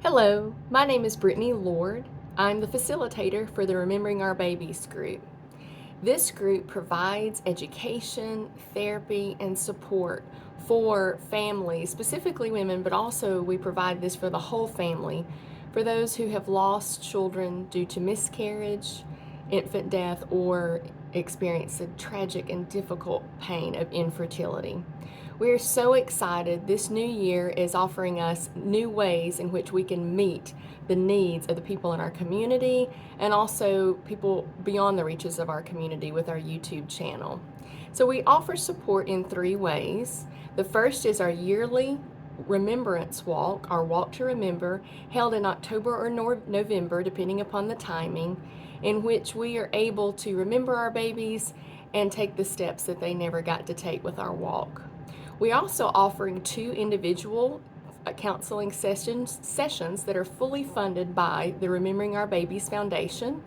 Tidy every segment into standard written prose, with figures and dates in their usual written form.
Hello, my name is Brittany Lord. I'm the facilitator for the Remembering Our Babies group. This group provides education, therapy, and support for families, specifically women, but also we provide this for the whole family, for those who have lost children due to miscarriage, infant death, or experience the tragic and difficult pain of infertility. We are so excited. This new year is offering us new ways in which we can meet the needs of the people in our community and also people beyond the reaches of our community with our YouTube channel. So we offer support in three ways. The first is our yearly Remembrance Walk, our Walk to Remember, held in October or November, depending upon the timing, in which we are able to remember our babies and take the steps that they never got to take with our walk. We also offering two individual counseling sessions that are fully funded by the Remembering Our Babies Foundation.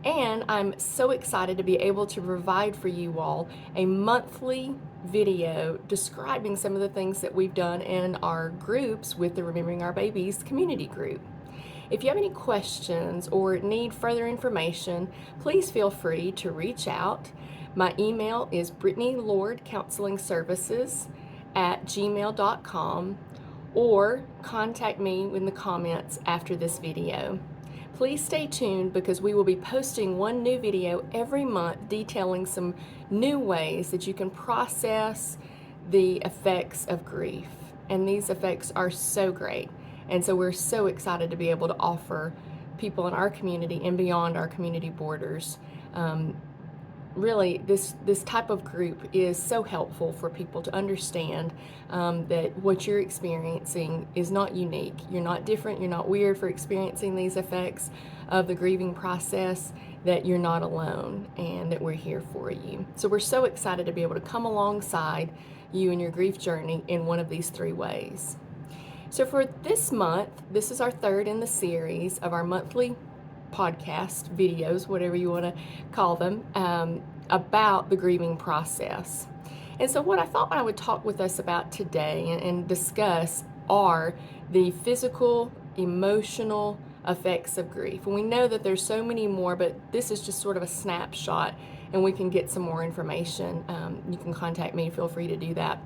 And I'm so excited to be able to provide for you all a monthly video describing some of the things that we've done in our groups with the Remembering Our Babies community group. If you have any questions or need further information, please feel free to reach out. My email is brittanyLordCounselingServices@gmail.com or contact me in the comments after this video. Please stay tuned because we will be posting one new video every month detailing some new ways that you can process the effects of grief. And these effects are so great. And so we're so excited to be able to offer people in our community and beyond our community borders. Really, this type of group is so helpful for people to understand that what you're experiencing is not unique. You're not different. You're not weird for experiencing these effects of the grieving process, that you're not alone and that we're here for you. So we're so excited to be able to come alongside you in your grief journey in one of these three ways. So for this month, this is our third in the series of our monthly podcast videos, whatever you want to call them, about the grieving process. And so what I thought I would talk with us about today and discuss are the physical, emotional effects of grief. And we know that there's so many more, but this is just sort of a snapshot and we can get some more information. You can contact me, feel free to do that.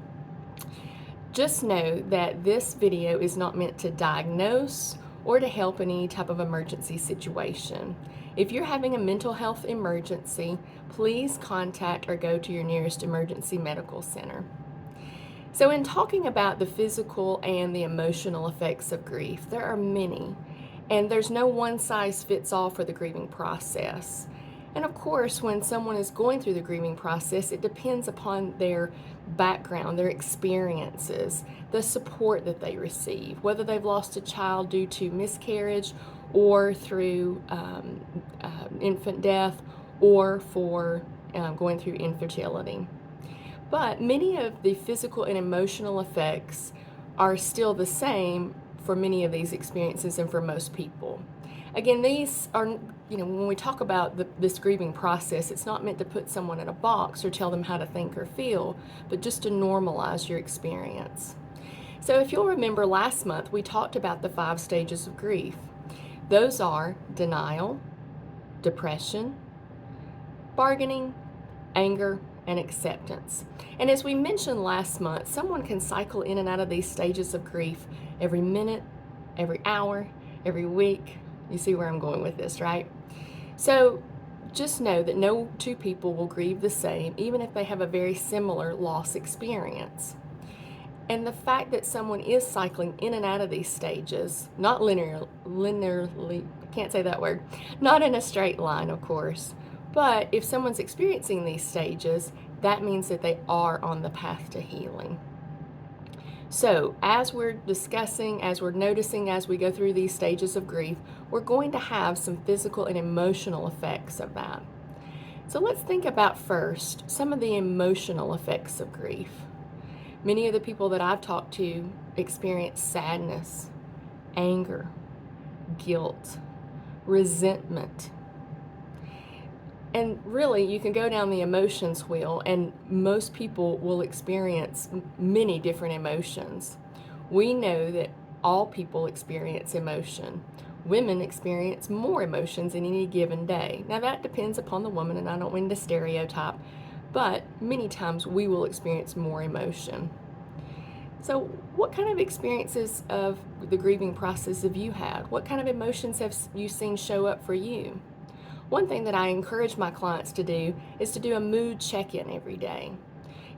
Just know that this video is not meant to diagnose or to help in any type of emergency situation. If you're having a mental health emergency, please contact or go to your nearest emergency medical center. So in talking about the physical and the emotional effects of grief, there are many, and there's no one size fits all for the grieving process. And of course, when someone is going through the grieving process, it depends upon their background, their experiences, the support that they receive, whether they've lost a child due to miscarriage or through infant death or for going through infertility. But many of the physical and emotional effects are still the same for many of these experiences and for most people. Again, these are, when we talk about this grieving process, it's not meant to put someone in a box or tell them how to think or feel, but just to normalize your experience. So if you'll remember last month, we talked about the 5 stages of grief. Those are denial, depression, bargaining, anger, and acceptance. And as we mentioned last month, someone can cycle in and out of these stages of grief every minute, every hour, every week. You see where I'm going with this, right? So just know that no two people will grieve the same, even if they have a very similar loss experience. And the fact that someone is cycling in and out of these stages, not linearly, can't say that word, not in a straight line, of course, but if someone's experiencing these stages, that means that they are on the path to healing. So as we're discussing, as we're noticing, as we go through these stages of grief, we're going to have some physical and emotional effects of that. So let's think about first some of the emotional effects of grief. Many of the people that I've talked to experience sadness, anger, guilt, resentment. And really, you can go down the emotions wheel, and most people will experience many different emotions. We know that all people experience emotion. Women experience more emotions in any given day. Now, that depends upon the woman, and I don't mean to stereotype, but many times we will experience more emotion. So, what kind of experiences of the grieving process have you had? What kind of emotions have you seen show up for you? One thing that I encourage my clients to do is to do a mood check-in every day.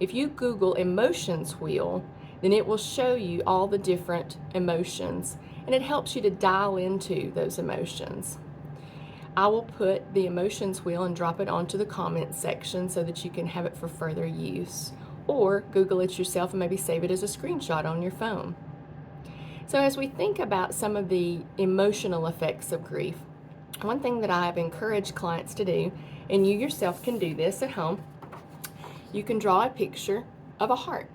If you Google emotions wheel, then it will show you all the different emotions, and it helps you to dial into those emotions. I will put the emotions wheel and drop it onto the comments section so that you can have it for further use, or Google it yourself and maybe save it as a screenshot on your phone. So as we think about some of the emotional effects of grief, one thing that I have encouraged clients to do, and you yourself can do this at home, you can draw a picture of a heart.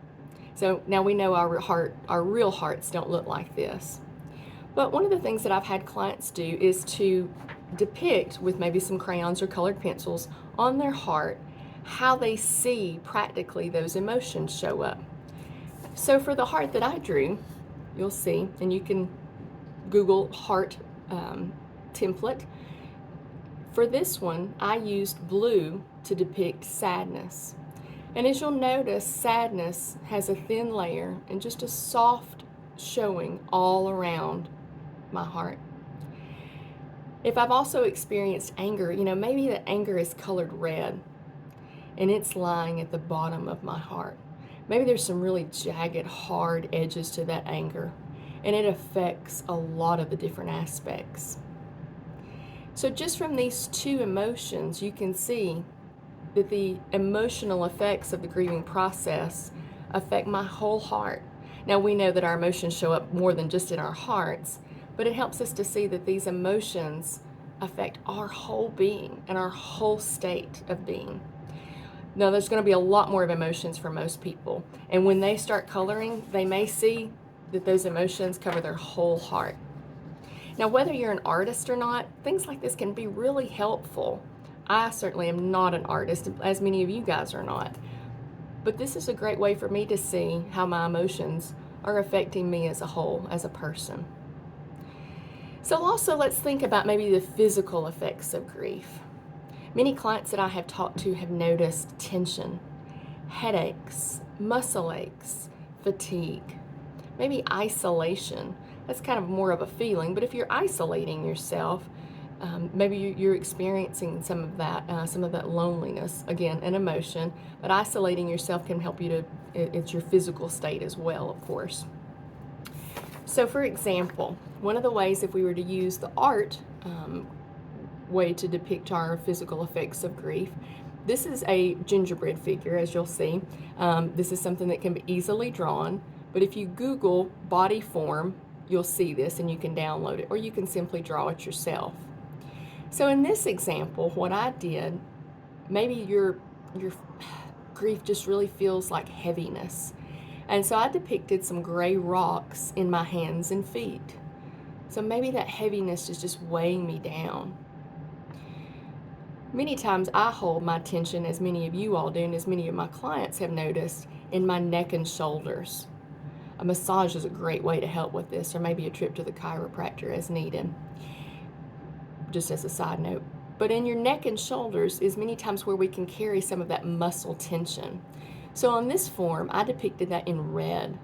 So now we know our real hearts don't look like this. But one of the things that I've had clients do is to depict with maybe some crayons or colored pencils on their heart how they see practically those emotions show up. So for the heart that I drew, you'll see, and you can Google heart template. For this one, I used blue to depict sadness. And as you'll notice, sadness has a thin layer and just a soft showing all around my heart. If I've also experienced anger, maybe the anger is colored red and it's lying at the bottom of my heart. Maybe there's some really jagged, hard edges to that anger, and it affects a lot of the different aspects. So just from these two emotions, you can see that the emotional effects of the grieving process affect my whole heart. Now, we know that our emotions show up more than just in our hearts, but it helps us to see that these emotions affect our whole being and our whole state of being. Now, there's going to be a lot more of emotions for most people, and when they start coloring, they may see that those emotions cover their whole heart. Now, whether you're an artist or not, things like this can be really helpful. I certainly am not an artist, as many of you guys are not. But this is a great way for me to see how my emotions are affecting me as a whole, as a person. So also let's think about maybe the physical effects of grief. Many clients that I have talked to have noticed tension, headaches, muscle aches, fatigue, maybe isolation. That's kind of more of a feeling, but if you're isolating yourself, maybe you're experiencing some of that loneliness, again, an emotion, but isolating yourself can help you it's your physical state as well, of course. So for example, one of the ways, if we were to use the art way to depict our physical effects of grief, this is a gingerbread figure, as you'll see. This is something that can be easily drawn, but if you Google body form, you'll see this and you can download it, or you can simply draw it yourself. So in this example, what I did, maybe your grief just really feels like heaviness. And so I depicted some gray rocks in my hands and feet. So maybe that heaviness is just weighing me down. Many times I hold my tension, as many of you all do, and as many of my clients have noticed, in my neck and shoulders. A massage is a great way to help with this, or maybe a trip to the chiropractor as needed, just as a side note. But in your neck and shoulders is many times where we can carry some of that muscle tension. So on this form, I depicted that in red.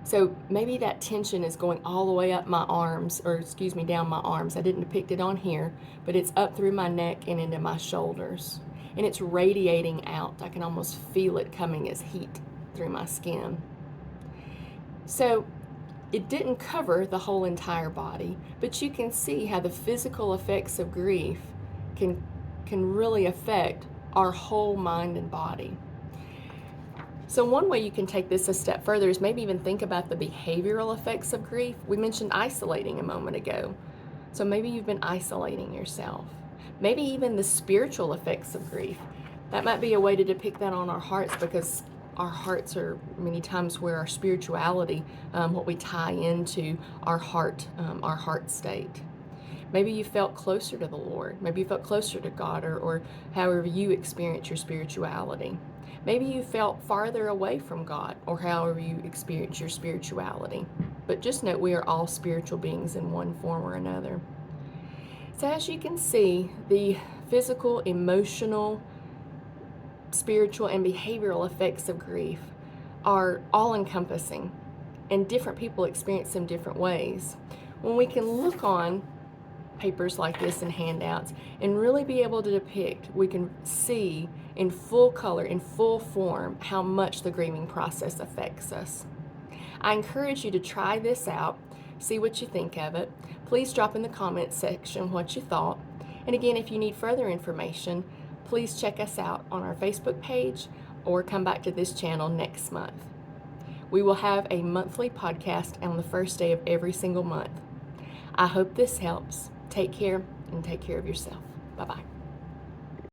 So maybe that tension is going all the way up my arms, down my arms. I didn't depict it on here, but it's up through my neck and into my shoulders. And it's radiating out. I can almost feel it coming as heat through my skin. So it didn't cover the whole entire body, but you can see how the physical effects of grief can really affect our whole mind and body. So one way you can take this a step further is maybe even think about the behavioral effects of grief. We mentioned isolating a moment ago. So maybe you've been isolating yourself. Maybe even the spiritual effects of grief. That might be a way to depict that on our hearts, because our hearts are many times where our spirituality, what we tie into our heart state. Maybe you felt closer to the Lord. Maybe you felt closer to God, or however you experience your spirituality. Maybe you felt farther away from God, or however you experience your spirituality. but just note we are all spiritual beings in one form or another. So as you can see, the physical, emotional, spiritual, and behavioral effects of grief are all-encompassing, and different people experience them different ways. When we can look on papers like this and handouts and really be able to depict, we can see in full color, in full form, how much the grieving process affects us. I encourage you to try this out, see what you think of it. Please drop in the comments section what you thought. And again, if you need further information, please check us out on our Facebook page or come back to this channel next month. We will have a monthly podcast on the first day of every single month. I hope this helps. Take care and take care of yourself. Bye-bye.